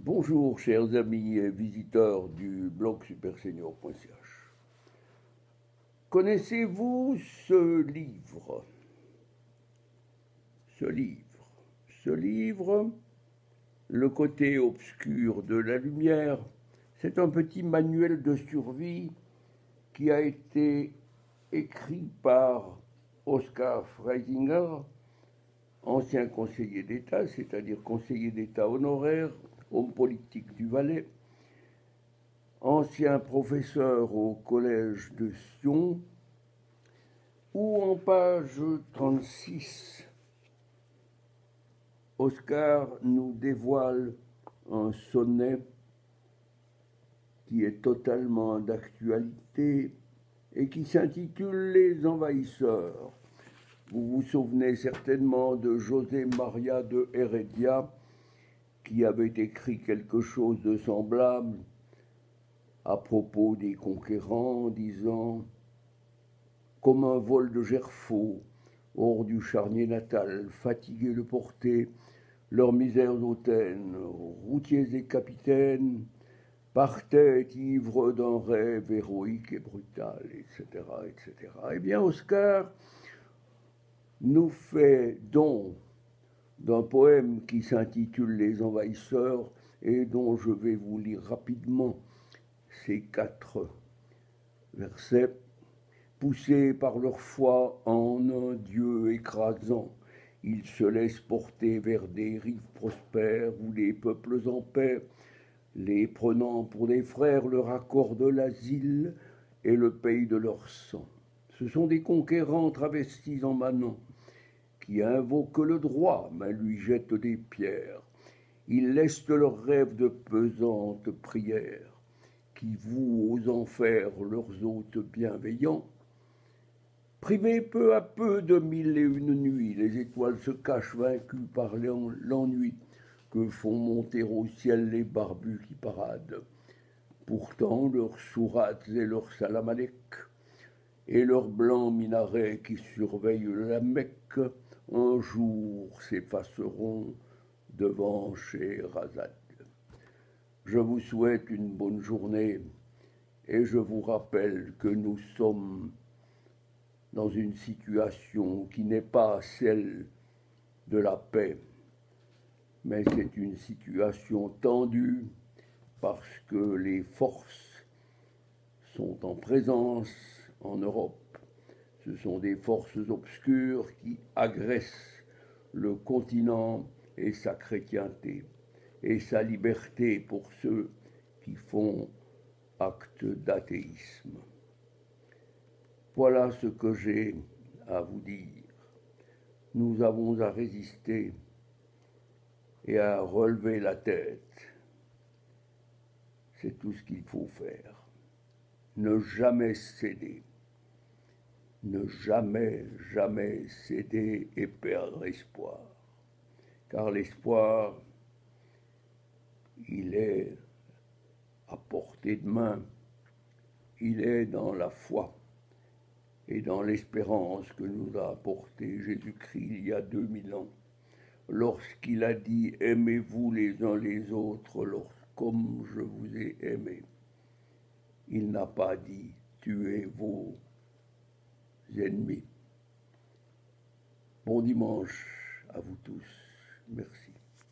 Bonjour chers amis et visiteurs du blog supersenior.ch. Connaissez-vous ce livre? Ce livre, Le côté obscur de la lumière, c'est un petit manuel de survie qui a été écrit par Oskar Freisinger, ancien conseiller d'État, c'est-à-dire conseiller d'État honoraire, homme politique du Valais, ancien professeur au collège de Sion, où en page 36, Oskar nous dévoile un sonnet qui est totalement d'actualité et qui s'intitule Les Envahisseurs. Vous vous souvenez certainement de José María de Heredia, qui avait écrit quelque chose de semblable à propos des conquérants, disant « Comme un vol de gerfaut, hors du charnier natal, fatigués de porter leurs misères hautaines, routiers et capitaines, partaient ivres d'un rêve héroïque et brutal, etc. etc. » Eh bien, Oskar nous fait don d'un poème qui s'intitule Les Envahisseurs et dont je vais vous lire rapidement ces 4 versets. Poussés par leur foi en un Dieu écrasant, ils se laissent porter vers des rives prospères où les peuples en paix, les prenant pour des frères, leur accordent l'asile et le pays de leur sang. Ce sont des conquérants travestis en manants, qui invoquent le droit, mais lui jettent des pierres. Ils laissent leurs rêves de pesantes prières, qui vouent aux enfers leurs hôtes bienveillants. Privés peu à peu de 1001 nuits, les étoiles se cachent vaincues par l'ennui que font monter au ciel les barbus qui paradent. Pourtant, leurs sourates et leurs salam alek et leurs blancs minarets qui surveillent la Mecque un jour s'effaceront devant Scheherazade. Je vous souhaite une bonne journée et je vous rappelle que nous sommes dans une situation qui n'est pas celle de la paix, mais c'est une situation tendue parce que les forces sont en présence en Europe. Ce sont des forces obscures qui agressent le continent et sa chrétienté et sa liberté pour ceux qui font acte d'athéisme. Voilà ce que j'ai à vous dire. Nous avons à résister et à relever la tête. C'est tout ce qu'il faut faire. Ne jamais céder. Ne jamais, jamais céder et perdre espoir. Car l'espoir, il est à portée de main. Il est dans la foi et dans l'espérance que nous a apporté Jésus-Christ il y a 2000 ans, lorsqu'il a dit « Aimez-vous les uns les autres comme je vous ai aimé ». Il n'a pas dit « Tuez vos ennemis ». Bon dimanche à vous tous. Merci.